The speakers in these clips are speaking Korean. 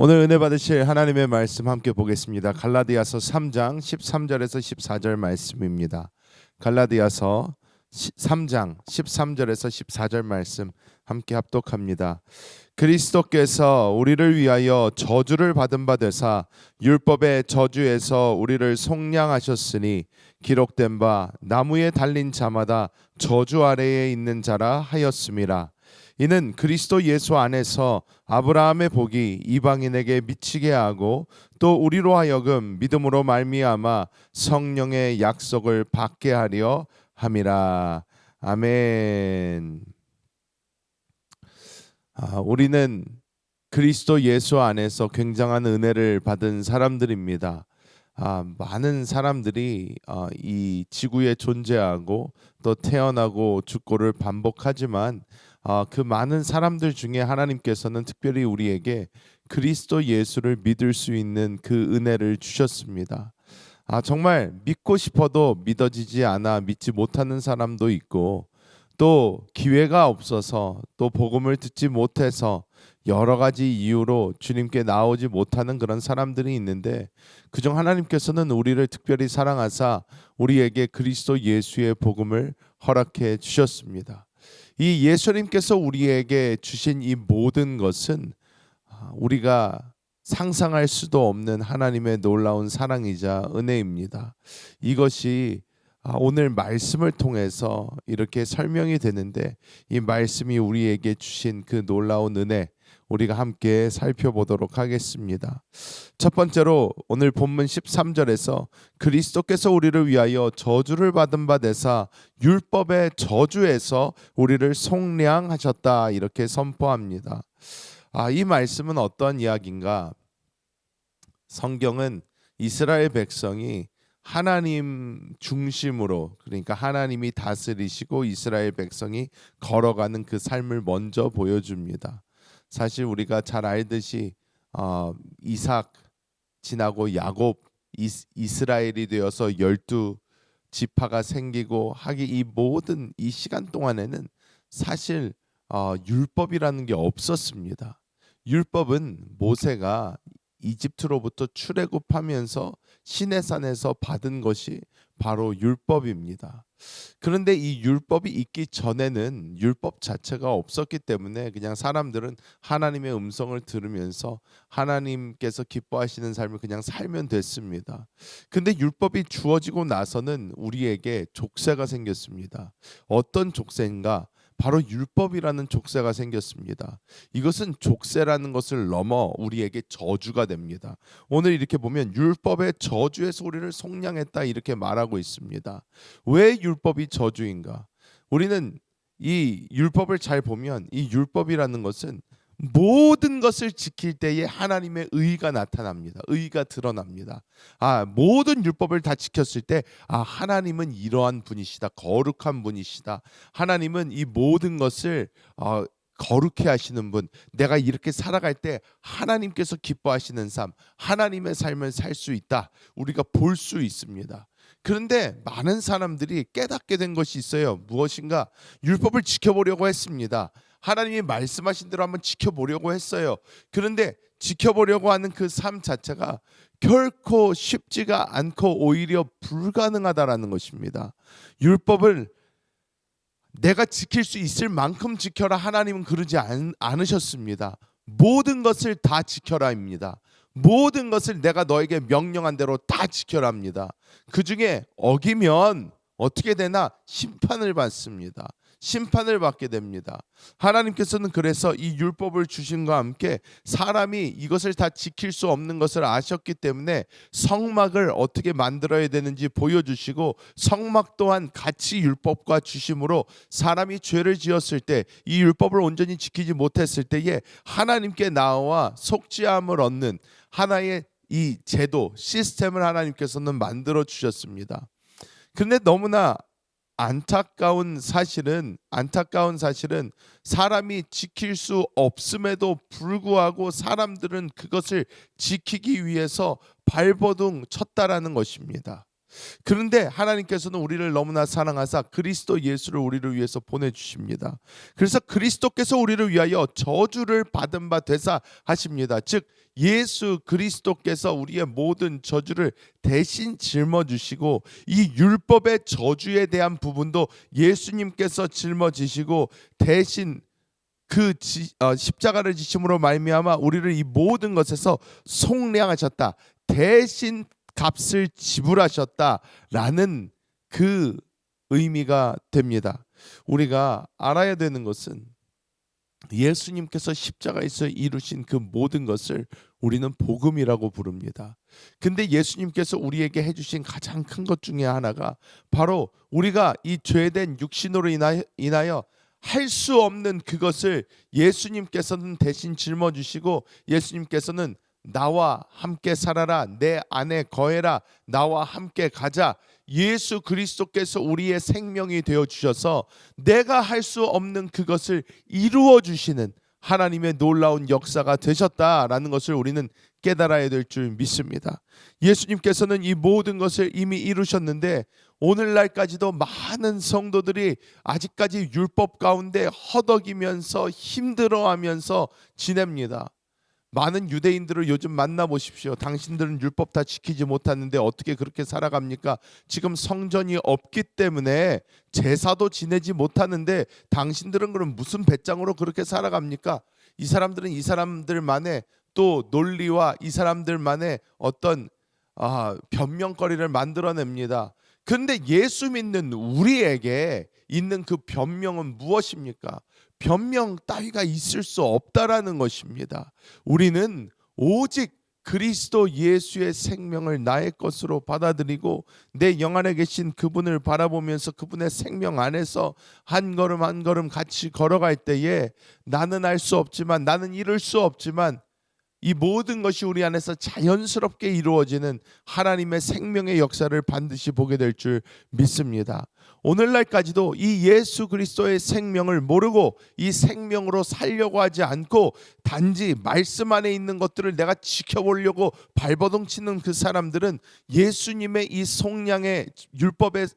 오늘 은혜 받으실 하나님의 말씀 함께 보겠습니다. 갈라디아서 3장 13절에서 14절 말씀입니다. 갈라디아서 3장 13절에서 14절 말씀 함께 합독합니다. 그리스도께서 우리를 위하여 저주를 받은 바 되사 율법의 저주에서 우리를 속량하셨으니 기록된 바 나무에 달린 자마다 저주 아래에 있는 자라 하였음이라. 이는 그리스도 예수 안에서 아브라함의 복이 이방인에게 미치게 하고 또 우리로 하여금 믿음으로 말미암아 성령의 약속을 받게 하려 함이라. 아멘. 우리는 그리스도 예수 안에서 굉장한 은혜를 받은 사람들입니다. 많은 사람들이 이 지구에 존재하고 또 태어나고 죽고를 반복하지만 그 많은 사람들 중에 하나님께서는 특별히 우리에게 그리스도 예수를 믿을 수 있는 그 은혜를 주셨습니다. 정말 믿고 싶어도 믿어지지 않아 믿지 못하는 사람도 있고 또 기회가 없어서 또 복음을 듣지 못해서 여러 가지 이유로 주님께 나오지 못하는 그런 사람들이 있는데 그중 하나님께서는 우리를 특별히 사랑하사 우리에게 그리스도 예수의 복음을 허락해 주셨습니다. 이 예수님께서 우리에게 주신 이 모든 것은 우리가 상상할 수도 없는 하나님의 놀라운 사랑이자 은혜입니다. 이것이 오늘 말씀을 통해서 이렇게 설명이 되는데 이 말씀이 우리에게 주신 그 놀라운 은혜 우리가 함께 살펴보도록 하겠습니다. 첫 번째로 오늘 본문 13절에서 그리스도께서 우리를 위하여 저주를 받은 바 되사 율법의 저주에서 우리를 속량하셨다 이렇게 선포합니다. 이 말씀은 어떤 이야기인가? 성경은 이스라엘 백성이 하나님 중심으로, 그러니까 하나님이 다스리시고 이스라엘 백성이 걸어가는 그 삶을 먼저 보여줍니다. 사실 우리가 잘 알듯이 이삭 지나고 야곱 이스라엘이 되어서 12지파가 생기고 하기 이 모든 이 시간 동안에는 사실 율법이라는 게 없었습니다. 율법은 모세가 이집트로부터 출애굽하면서 시내산에서 받은 것이 바로 율법입니다. 그런데 이 율법이 있기 전에는 율법 자체가 없었기 때문에 그냥 사람들은 하나님의 음성을 들으면서 하나님께서 기뻐하시는 삶을 그냥 살면 됐습니다. 근데 율법이 주어지고 나서는 우리에게 족쇄가 생겼습니다. 어떤 족쇄인가? 바로 율법이라는 족쇄가 생겼습니다. 이것은 족쇄라는 것을 넘어 우리에게 저주가 됩니다. 오늘 이렇게 보면 율법의 저주에서 우리를 속량했다 이렇게 말하고 있습니다. 왜 율법이 저주인가? 우리는 이 율법을 잘 보면 이 율법이라는 것은 모든 것을 지킬 때에 하나님의 의가 나타납니다. 의가 드러납니다. 모든 율법을 다 지켰을 때 하나님은 이러한 분이시다. 거룩한 분이시다. 하나님은 이 모든 것을 거룩해 하시는 분, 내가 이렇게 살아갈 때 하나님께서 기뻐하시는 삶, 하나님의 삶을 살 수 있다. 우리가 볼 수 있습니다. 그런데 많은 사람들이 깨닫게 된 것이 있어요. 무엇인가? 율법을 지켜보려고 했습니다. 하나님이 말씀하신 대로 한번 지켜보려고 했어요. 그런데 지켜보려고 하는 그 삶 자체가 결코 쉽지가 않고 오히려 불가능하다라는 것입니다. 율법을 내가 지킬 수 있을 만큼 지켜라. 하나님은 그러지 않으셨습니다. 모든 것을 다 지켜라입니다. 모든 것을 내가 너에게 명령한 대로 다 지켜라입니다. 그 중에 어기면 어떻게 되나? 심판을 받습니다. 심판을 받게 됩니다. 하나님께서는 그래서 이 율법을 주심과 함께 사람이 이것을 다 지킬 수 없는 것을 아셨기 때문에 성막을 어떻게 만들어야 되는지 보여주시고 성막 또한 같이 율법과 주심으로 사람이 죄를 지었을 때 이 율법을 온전히 지키지 못했을 때에 하나님께 나와 속죄함을 얻는 하나의 이 제도 시스템을 하나님께서는 만들어 주셨습니다. 그런데 너무나 안타까운 사실은 사람이 지킬 수 없음에도 불구하고 사람들은 그것을 지키기 위해서 발버둥 쳤다라는 것입니다. 그런데 하나님께서는 우리를 너무나 사랑하사 그리스도 예수를 우리를 위해서 보내주십니다. 그래서 그리스도께서 우리를 위하여 저주를 받은 바 되사 하십니다. 즉 예수 그리스도께서 우리의 모든 저주를 대신 짊어지시고 이 율법의 저주에 대한 부분도 예수님께서 짊어지시고 대신 십자가를 지심으로 말미암아 우리를 이 모든 것에서 속량하셨다. 대신 값을 지불하셨다라는 그 의미가 됩니다. 우리가 알아야 되는 것은 예수님께서 십자가에서 이루신 그 모든 것을 우리는 복음이라고 부릅니다. 근데 예수님께서 우리에게 해주신 가장 큰 것 중에 하나가 바로 우리가 이 죄된 육신으로 인하여 할 수 없는 그것을 예수님께서는 대신 짊어지시고 예수님께서는 나와 함께 살아라, 내 안에 거해라, 나와 함께 가자. 예수 그리스도께서 우리의 생명이 되어 주셔서 내가 할 수 없는 그것을 이루어 주시는 하나님의 놀라운 역사가 되셨다라는 것을 우리는 깨달아야 될 줄 믿습니다. 예수님께서는 이 모든 것을 이미 이루셨는데 오늘날까지도 많은 성도들이 아직까지 율법 가운데 허덕이면서 힘들어하면서 지냅니다. 많은 유대인들을 요즘 만나보십시오. 당신들은 율법 다 지키지 못하는데 어떻게 그렇게 살아갑니까? 지금 성전이 없기 때문에 제사도 지내지 못하는데 당신들은 그럼 무슨 배짱으로 그렇게 살아갑니까? 이 사람들은 이 사람들만의 또 논리와 이 사람들만의 어떤 변명거리를 만들어냅니다. 그런데 예수 믿는 우리에게 있는 그 변명은 무엇입니까? 변명 따위가 있을 수 없다라는 것입니다. 우리는 오직 그리스도 예수의 생명을 나의 것으로 받아들이고 내 영 안에 계신 그분을 바라보면서 그분의 생명 안에서 한 걸음 한 걸음 같이 걸어갈 때에 나는 알 수 없지만, 나는 이룰 수 없지만 이 모든 것이 우리 안에서 자연스럽게 이루어지는 하나님의 생명의 역사를 반드시 보게 될 줄 믿습니다. 오늘날까지도 이 예수 그리스도의 생명을 모르고 이 생명으로 살려고 하지 않고 단지 말씀 안에 있는 것들을 내가 지켜보려고 발버둥 치는 그 사람들은 예수님의 이 속량의 율법의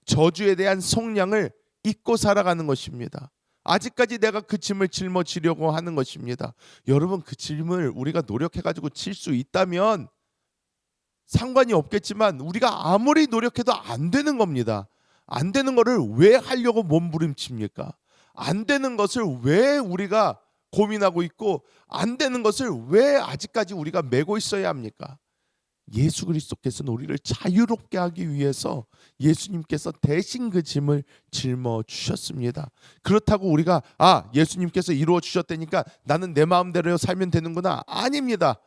저주에 대한 속량을 잊고 살아가는 것입니다. 아직까지 내가 그 짐을 짊어지려고 하는 것입니다. 여러분, 그 짐을 우리가 노력해가지고 칠 수 있다면 상관이 없겠지만 우리가 아무리 노력해도 안 되는 겁니다. 안 되는 거를 왜 하려고 몸부림칩니까? 안 되는 것을 왜 우리가 고민하고 있고 안 되는 것을 왜 아직까지 우리가 메고 있어야 합니까? 예수 그리스도께서는 우리를 자유롭게 하기 위해서 예수님께서 대신 그 짐을 짊어 주셨습니다. 그렇다고 우리가 예수님께서 이루어 주셨다니까 나는 내 마음대로 살면 되는구나. 아닙니다.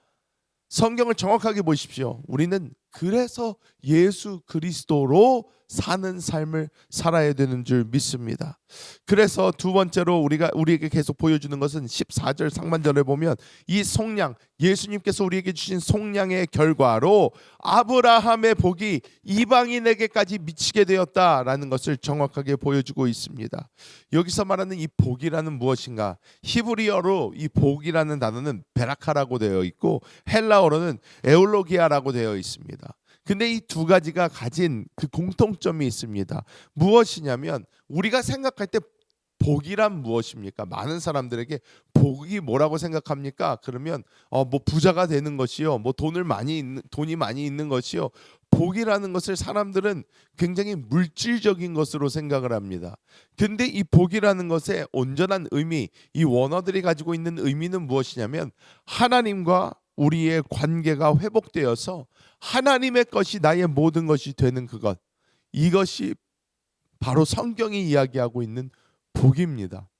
성경을 정확하게 보십시오. 우리는 그래서 예수 그리스도로 사는 삶을 살아야 되는 줄 믿습니다. 그래서 두 번째로 우리에게 계속 보여주는 것은 14절 상반절에 보면 이 속량, 예수님께서 우리에게 주신 속량의 결과로 아브라함의 복이 이방인에게까지 미치게 되었다라는 것을 정확하게 보여주고 있습니다. 여기서 말하는 이 복이라는 무엇인가? 히브리어로 이 복이라는 단어는 베라카라고 되어 있고 헬라어로는 에올로기아라고 되어 있습니다. 근데 이 두 가지가 가진 그 공통점이 있습니다. 무엇이냐면 우리가 생각할 때 복이란 무엇입니까? 많은 사람들에게 복이 뭐라고 생각합니까? 그러면 뭐 부자가 되는 것이요, 뭐 돈이 많이 있는 것이요. 복이라는 것을 사람들은 굉장히 물질적인 것으로 생각을 합니다. 근데 이 복이라는 것의 온전한 의미, 이 원어들이 가지고 있는 의미는 무엇이냐면 하나님과 우리의 관계가 회복되어서 하나님의 것이 나의 모든 것이 되는 그것, 이것이 바로 성경이 이야기하고 있는 복입니다.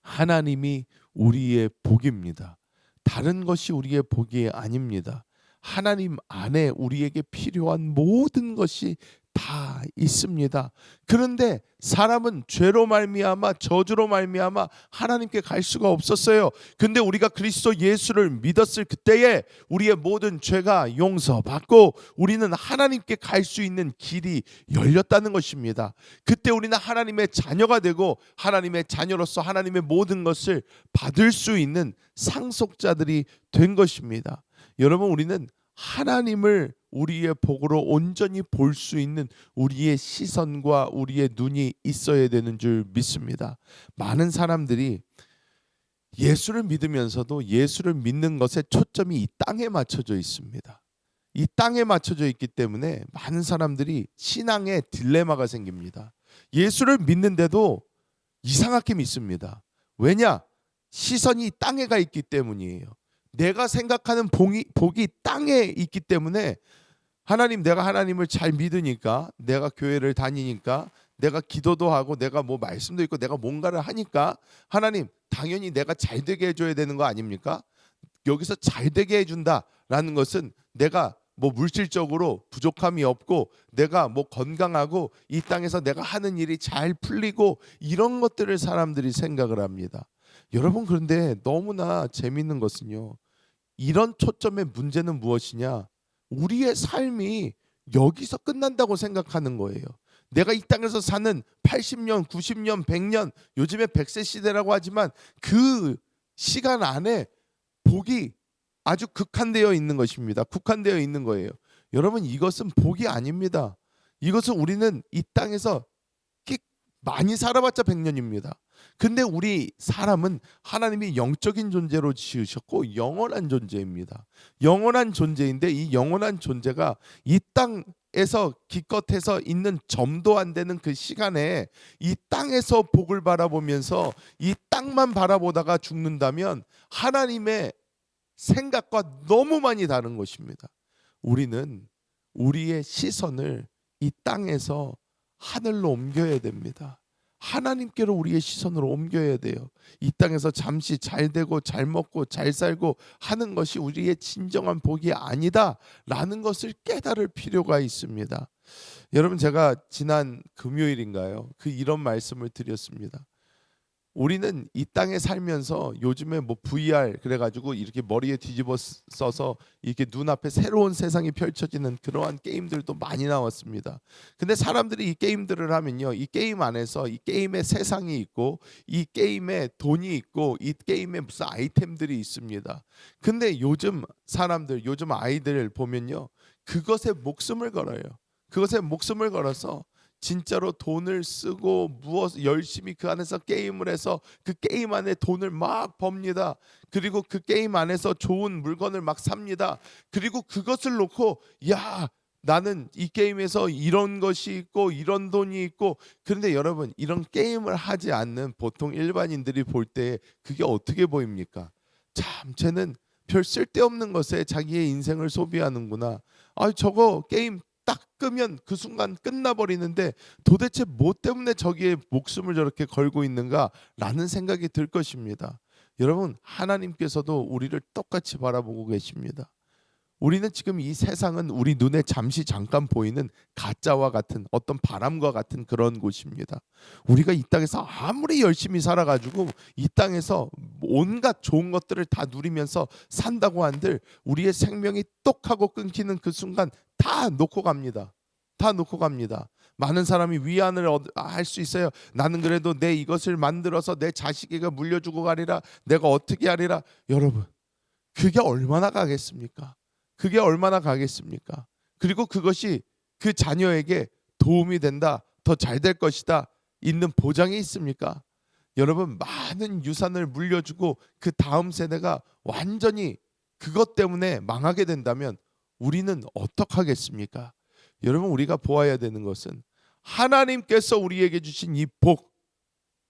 하나님이 우리의 복입니다. 다른 것이 우리의 복이 아닙니다. 하나님 안에 우리에게 필요한 모든 것이 다 있습니다. 그런데 사람은 죄로 말미암아 저주로 말미암아 하나님께 갈 수가 없었어요. 근데 우리가 그리스도 예수를 믿었을 그때에 우리의 모든 죄가 용서받고 우리는 하나님께 갈 수 있는 길이 열렸다는 것입니다. 그때 우리는 하나님의 자녀가 되고 하나님의 자녀로서 하나님의 모든 것을 받을 수 있는 상속자들이 된 것입니다. 여러분, 우리는 하나님을 우리의 복으로 온전히 볼 수 있는 우리의 시선과 우리의 눈이 있어야 되는 줄 믿습니다. 많은 사람들이 예수를 믿으면서도 예수를 믿는 것에 초점이 이 땅에 맞춰져 있습니다. 이 땅에 맞춰져 있기 때문에 많은 사람들이 신앙에 딜레마가 생깁니다. 예수를 믿는데도 이상하게 믿습니다. 왜냐? 시선이 땅에 가 있기 때문이에요. 내가 생각하는 복이 땅에 있기 때문에 하나님, 내가 하나님을 잘 믿으니까, 내가 교회를 다니니까, 내가 기도도 하고, 내가 뭐 말씀도 있고, 내가 뭔가를 하니까 하나님 당연히 내가 잘 되게 해줘야 되는 거 아닙니까? 여기서 잘 되게 해준다라는 것은 내가 뭐 물질적으로 부족함이 없고, 내가 뭐 건강하고, 이 땅에서 내가 하는 일이 잘 풀리고, 이런 것들을 사람들이 생각을 합니다. 여러분, 그런데 너무나 재밌는 것은요, 이런 초점의 문제는 무엇이냐? 우리의 삶이 여기서 끝난다고 생각하는 거예요. 내가 이 땅에서 사는 80년, 90년, 100년, 요즘에 100세 시대라고 하지만 그 시간 안에 복이 아주 극한되어 있는 것입니다. 국한되어 있는 거예요. 여러분, 이것은 복이 아닙니다. 이것은 우리는 이 땅에서 많이 살아봤자 100년입니다. 근데 우리 사람은 하나님이 영적인 존재로 지으셨고 영원한 존재입니다. 영원한 존재인데 이 영원한 존재가 이 땅에서 기껏해서 있는 점도 안 되는 그 시간에 이 땅에서 복을 바라보면서 이 땅만 바라보다가 죽는다면 하나님의 생각과 너무 많이 다른 것입니다. 우리는 우리의 시선을 이 땅에서 하늘로 옮겨야 됩니다. 하나님께로 우리의 시선을 옮겨야 돼요. 이 땅에서 잠시 잘 되고 잘 먹고 잘 살고 하는 것이 우리의 진정한 복이 아니다라는 것을 깨달을 필요가 있습니다. 여러분, 제가 지난 금요일인가요? 이런 말씀을 드렸습니다. 우리는 이 땅에 살면서 요즘에 뭐 VR 그래가지고 이렇게 머리에 뒤집어 써서 이렇게 눈앞에 새로운 세상이 펼쳐지는 그러한 게임들도 많이 나왔습니다. 근데 사람들이 이 게임들을 하면요, 이 게임 안에서 이 게임의 세상이 있고 이 게임에 돈이 있고 이 게임에 무슨 아이템들이 있습니다. 근데 요즘 사람들, 요즘 아이들 보면요, 그것에 목숨을 걸어요. 그것에 목숨을 걸어서 진짜로 돈을 쓰고 무엇 열심히 그 안에서 게임을 해서 그 게임 안에 돈을 막 법니다. 그리고 그 게임 안에서 좋은 물건을 막 삽니다. 그리고 그것을 놓고 야, 나는 이 게임에서 이런 것이 있고 이런 돈이 있고. 그런데 여러분, 이런 게임을 하지 않는 보통 일반인들이 볼 때 그게 어떻게 보입니까? 참, 쟤는 별 쓸데없는 것에 자기의 인생을 소비하는구나. 아, 저거 게임 딱 끄면 그 순간 끝나버리는데 도대체 뭐 때문에 저기에 목숨을 저렇게 걸고 있는가라는 생각이 들 것입니다. 여러분, 하나님께서도 우리를 똑같이 바라보고 계십니다. 우리는 지금 이 세상은 우리 눈에 잠시 잠깐 보이는 가짜와 같은 어떤 바람과 같은 그런 곳입니다. 우리가 이 땅에서 아무리 열심히 살아가지고 이 땅에서 온갖 좋은 것들을 다 누리면서 산다고 한들 우리의 생명이 똑 하고 끊기는 그 순간 다 놓고 갑니다. 다 놓고 갑니다. 많은 사람이 위안을 할 수 있어요. 나는 그래도 내 이것을 만들어서 내 자식에게 물려주고 가리라. 내가 어떻게 하리라. 여러분, 그게 얼마나 가겠습니까? 그게 얼마나 가겠습니까? 그리고 그것이 그 자녀에게 도움이 된다, 더 잘 될 것이다, 있는 보장이 있습니까? 여러분, 많은 유산을 물려주고 그 다음 세대가 완전히 그것 때문에 망하게 된다면 우리는 어떡하겠습니까? 여러분, 우리가 보아야 되는 것은 하나님께서 우리에게 주신 이 복,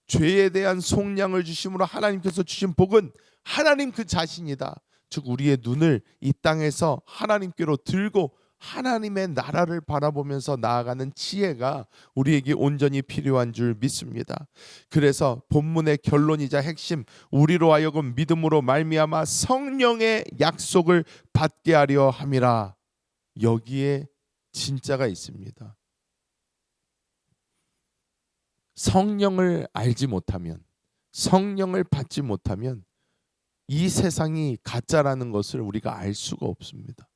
죄에 대한 속량을 주심으로 하나님께서 주신 복은 하나님 그 자신이다. 즉 우리의 눈을 이 땅에서 하나님께로 들고 하나님의 나라를 바라보면서 나아가는 지혜가 우리에게 온전히 필요한 줄 믿습니다. 그래서 본문의 결론이자 핵심, 우리로 하여금 믿음으로 말미암아 성령의 약속을 받게 하려 함이라. 여기에 진짜가 있습니다. 성령을 알지 못하면, 성령을 받지 못하면 이 세상이 가짜라는 것을 우리가 알 수가 없습니다.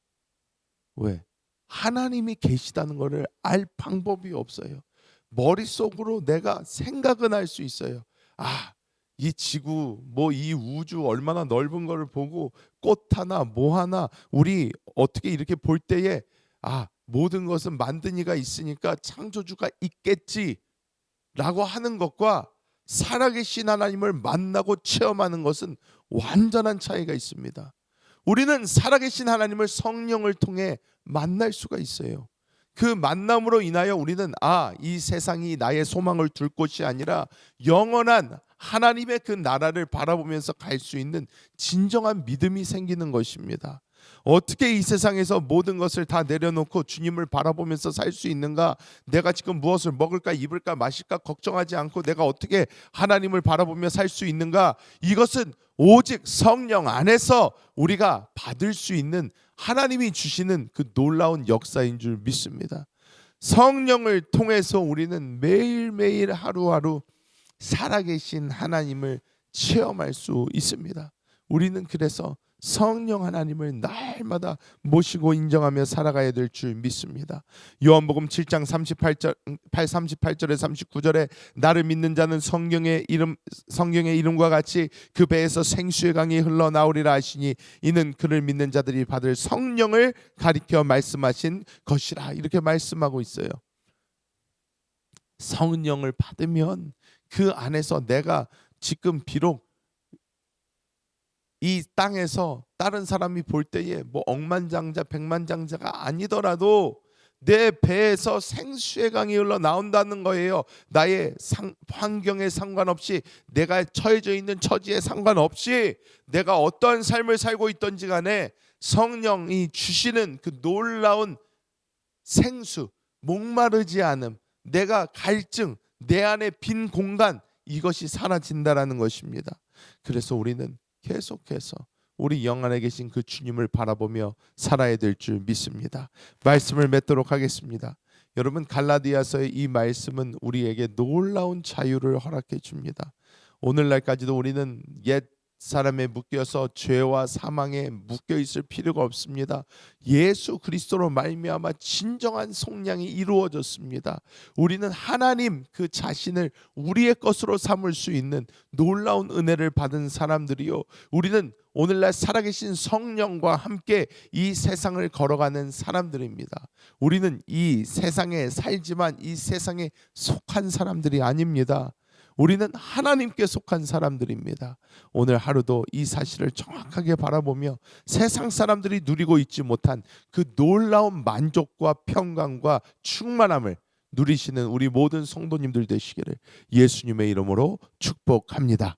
왜? 하나님이 계시다는 것을 알 방법이 없어요. 머릿속으로 내가 생각은 할 수 있어요. 아, 이 지구 뭐 이 우주 얼마나 넓은 거를 보고 꽃 하나 뭐 하나 우리 어떻게 이렇게 볼 때에 모든 것은 만든 이가 있으니까 창조주가 있겠지라고 하는 것과 살아계신 하나님을 만나고 체험하는 것은 완전한 차이가 있습니다. 우리는 살아계신 하나님을 성령을 통해 만날 수가 있어요. 그 만남으로 인하여 우리는 이 세상이 나의 소망을 둘 곳이 아니라 영원한 하나님의 그 나라를 바라보면서 갈 수 있는 진정한 믿음이 생기는 것입니다. 어떻게 이 세상에서 모든 것을 다 내려놓고 주님을 바라보면서 살 수 있는가? 내가 지금 무엇을 먹을까, 입을까, 마실까 걱정하지 않고 내가 어떻게 하나님을 바라보며 살 수 있는가? 이것은 오직 성령 안에서 우리가 받을 수 있는 하나님이 주시는 그 놀라운 역사인 줄 믿습니다. 성령을 통해서 우리는 매일매일 하루하루 살아계신 하나님을 체험할 수 있습니다. 우리는 그래서 성령 하나님을 날마다 모시고 인정하며 살아가야 될 줄 믿습니다. 요한복음 7장 38절에 39절에 나를 믿는 자는 성경의 이름과 같이 그 배에서 생수의 강이 흘러나오리라 하시니 이는 그를 믿는 자들이 받을 성령을 가리켜 말씀하신 것이라, 이렇게 말씀하고 있어요. 성령을 받으면 그 안에서 내가 지금 비록 이 땅에서 다른 사람이 볼 때에 뭐 억만장자 백만장자가 아니더라도 내 배에서 생수의 강이 흘러 나온다는 거예요. 나의 환경에 상관없이, 내가 처해져 있는 처지에 상관없이, 내가 어떠한 삶을 살고 있던지 간에 성령이 주시는 그 놀라운 생수, 목마르지 않음, 내가 갈증, 내 안에 빈 공간, 이것이 사라진다라는 것입니다. 그래서 우리는 계속해서 우리 영 안에 계신 그 주님을 바라보며 살아야 될 줄 믿습니다. 말씀을 맺도록 하겠습니다. 여러분, 갈라디아서의 이 말씀은 우리에게 놀라운 자유를 허락해 줍니다. 오늘날까지도 우리는 옛 사람에 묶여서 죄와 사망에 묶여 있을 필요가 없습니다. 예수 그리스도로 말미암아 진정한 속량이 이루어졌습니다. 우리는 하나님 그 자신을 우리의 것으로 삼을 수 있는 놀라운 은혜를 받은 사람들이요, 우리는 오늘날 살아계신 성령과 함께 이 세상을 걸어가는 사람들입니다. 우리는 이 세상에 살지만 이 세상에 속한 사람들이 아닙니다. 우리는 하나님께 속한 사람들입니다. 오늘 하루도 이 사실을 정확하게 바라보며 세상 사람들이 누리고 있지 못한 그 놀라운 만족과 평강과 충만함을 누리시는 우리 모든 성도님들 되시기를 예수님의 이름으로 축복합니다.